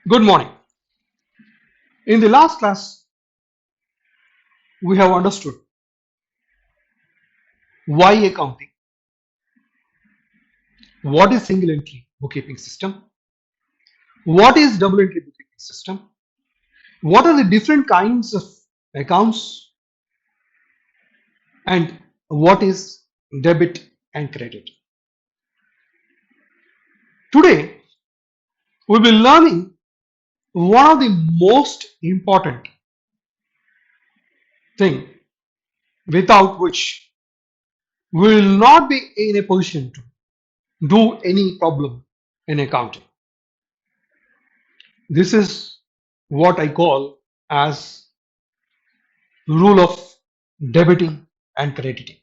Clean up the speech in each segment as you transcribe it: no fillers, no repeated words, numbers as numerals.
Good morning. In the last class, we have understood why accounting, what is single entry bookkeeping system, what is double entry bookkeeping system, what are the different kinds of accounts, and what is debit and credit. Today, we will be learning one of the most important thing without which we will not be in a position to do any problem in accounting. This is what I call as rule of debiting and crediting.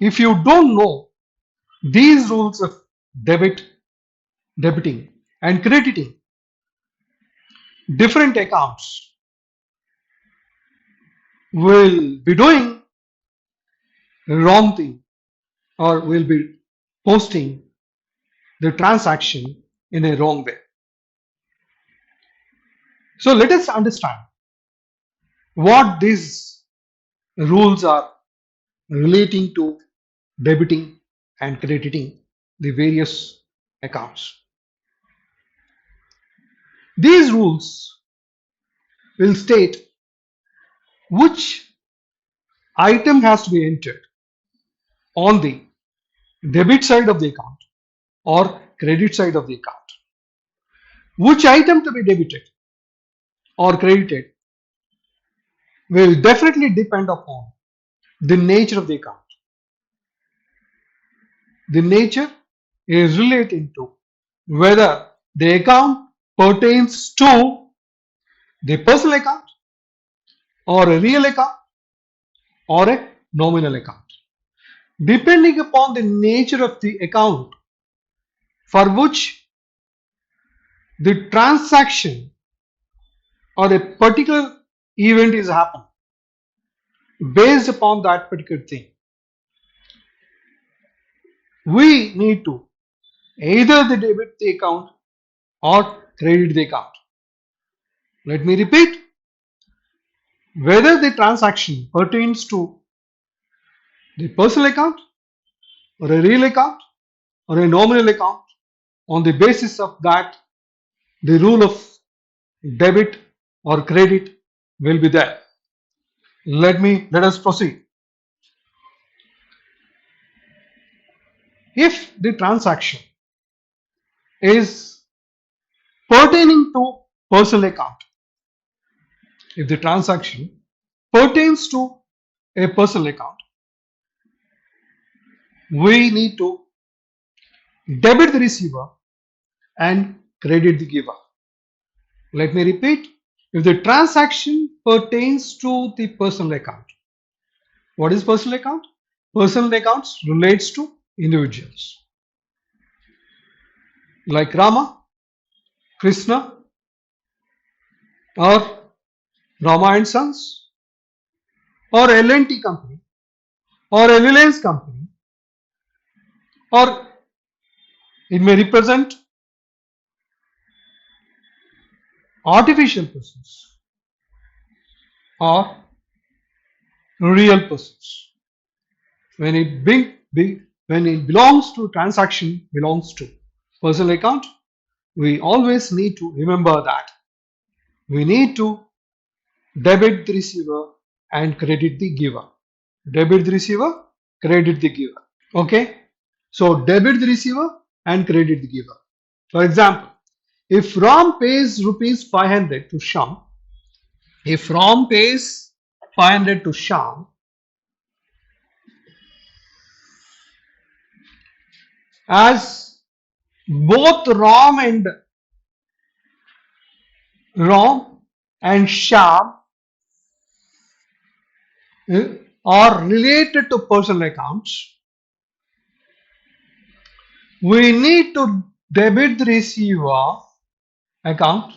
If you don't know these rules of debiting and crediting different accounts, will be doing wrong thing or will be posting the transaction in a wrong way. So let us understand what these rules are relating to debiting and crediting the various accounts. These rules will state which item has to be entered on the debit side of the account or credit side of the account. Which item to be debited or credited will definitely depend upon the nature of the account. The nature is related to whether the account pertains to the personal account or a real account or a nominal account. Depending upon the nature of the account for which the transaction or a particular event is happening, based upon that particular thing, we need to either the debit the account or credit the account. Let me repeat, whether the transaction pertains to the personal account or a real account or a nominal account, on the basis of that the rule of debit or credit will be there. Let us proceed. If the transaction is pertaining to personal account, if the transaction pertains to a personal account, we need to debit the receiver and credit the giver. Let me repeat, if the transaction pertains to the personal account, what is personal account? Personal accounts relates to individuals like Rama, Krishna, or Rama and Sons, or L&T company, or a Reliance company, or it may represent artificial persons or real persons. When it belongs to transaction belongs to personal account, we always need to remember that we need to debit the receiver and credit the giver. Debit the receiver, credit the giver. Okay, so debit the receiver and credit the giver. For example, if Ram pays rupees 500 to Sham, if Ram pays 500 to Sham, as both Ram and Sham are related to personal accounts, we need to debit the receiver account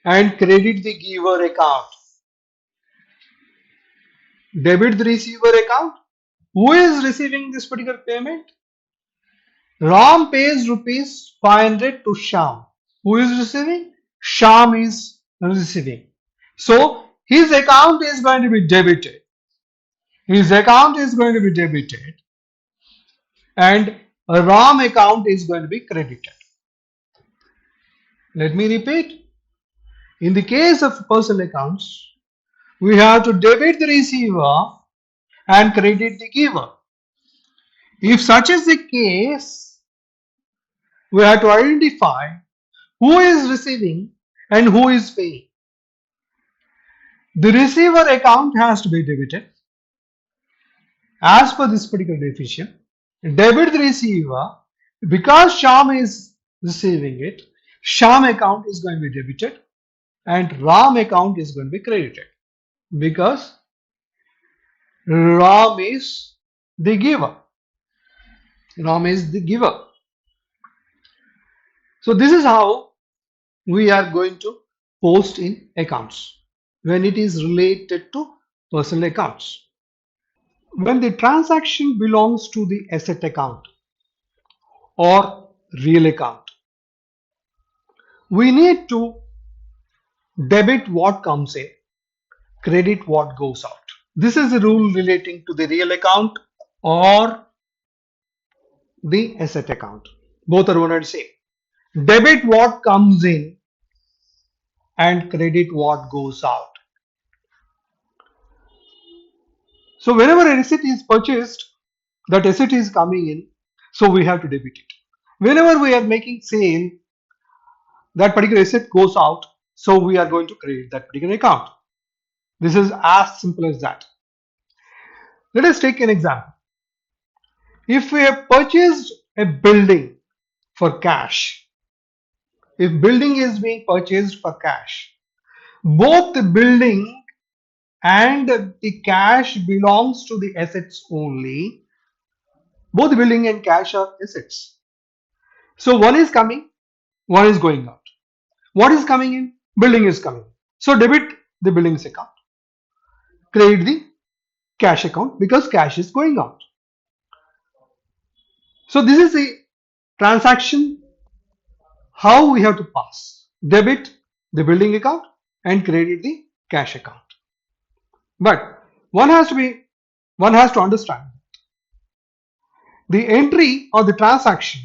and credit the giver account. Debit the receiver account. Who is receiving this particular payment? Ram pays rupees 500 to Sham. Who is receiving? Sham is receiving. So his account is going to be debited. His account is going to be debited and Ram account is going to be credited. Let me repeat. In the case of personal accounts, we have to debit the receiver and credit the giver. If such is the case, we have to identify who is receiving and who is paying. The receiver account has to be debited as per this particular definition. Debit the receiver because Sham is receiving it. Sham account is going to be debited and Ram account is going to be credited because Ram is the giver. Ram is the giver. So this is how we are going to post in accounts when it is related to personal accounts. When the transaction belongs to the asset account or real account, we need to debit what comes in, credit what goes out. This is a rule relating to the real account or the asset account. Both are one and same. Debit what comes in and credit what goes out. So whenever a receipt is purchased, that asset is coming in, so we have to debit it. Whenever we are making sale, that particular asset goes out, so we are going to credit that particular account. This is as simple as that. Let us take an example. If we have purchased a building for cash, if building is being purchased for cash, both the building and the cash belongs to the assets only. Both the building and cash are assets. So one is coming, one is going out. What is coming in? Building is coming. So debit the building's account, credit the cash account because cash is going out. So this is the transaction how we have to pass. Debit the building account and credit the cash account. But one has to understand the entry or the transaction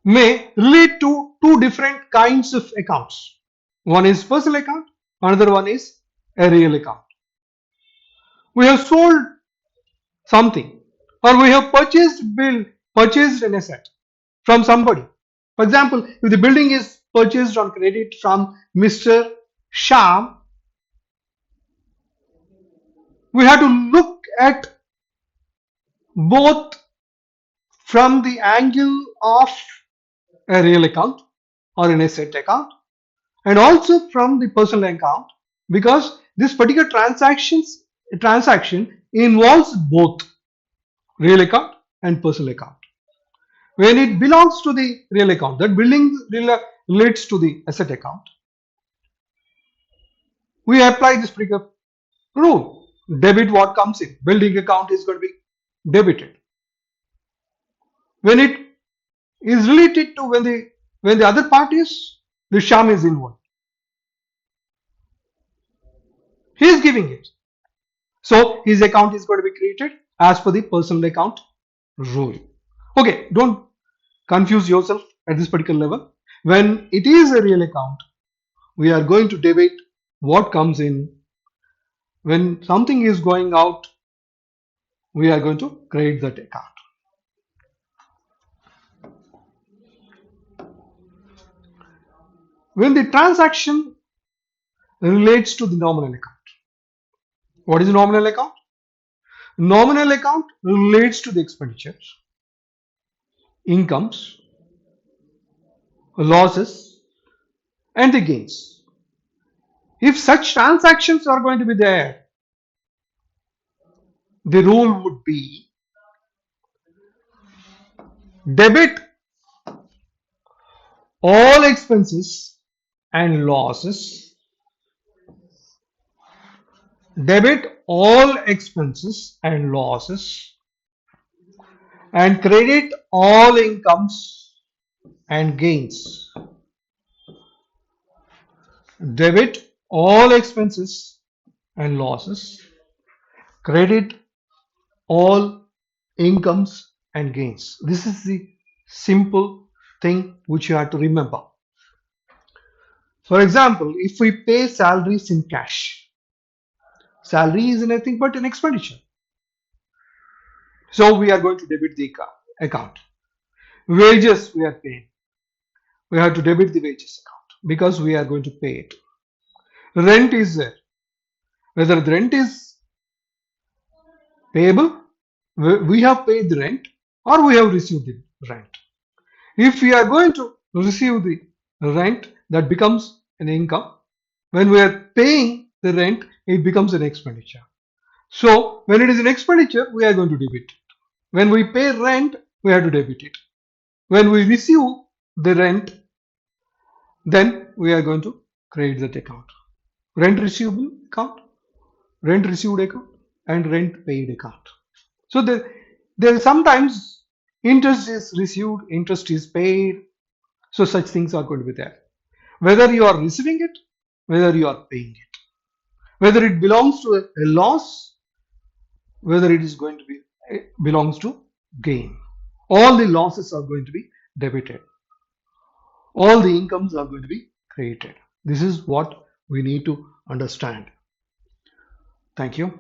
may relate to two different kinds of accounts. One is personal account, another one is a real account. We have sold something or we have purchased an asset from somebody. For example, if the building is purchased on credit from Mr. Sham, we have to look at both from the angle of a real account or an asset account and also from the personal account because this particular transaction involves both real account and personal account. When it belongs to the real account, that building relates to the asset account, we apply this particular rule. Debit what comes in. Building account is going to be debited. When it is related to when the other parties, the Sham is involved. He is giving it. So his account is going to be created as per the personal account rule. Okay, don't confuse yourself at this particular level. When it is a real account, we are going to debit what comes in. When something is going out, we are going to credit that account. When the transaction relates to the nominal account. What is a nominal account? Nominal account relates to the expenditures, incomes, losses, and the gains. If such transactions are going to be there, the rule would be debit all expenses and losses, debit all expenses and losses, and credit all incomes and gains. Debit all expenses and losses. Credit all incomes and gains. This is the simple thing which you have to remember. For example, if we pay salaries in cash, salary is nothing but an expenditure. So we are going to debit the account. Wages we are paying. We have to debit the wages account because we are going to pay it. Rent is there. Whether the rent is payable, we have paid the rent or we have received the rent. If we are going to receive the rent, that becomes an income. When we are paying the rent, it becomes an expenditure. So when it is an expenditure, we are going to debit it. When we pay rent, we have to debit it. When we receive the rent, then we are going to credit that account. Rent receivable account, rent received account, and rent paid account. So there sometimes interest is received, interest is paid. So such things are going to be there. Whether you are receiving it, whether you are paying it, whether it belongs to a loss, whether it is going to be belongs to gain. All the losses are going to be debited. All the incomes are going to be created. This is what we need to understand. Thank you.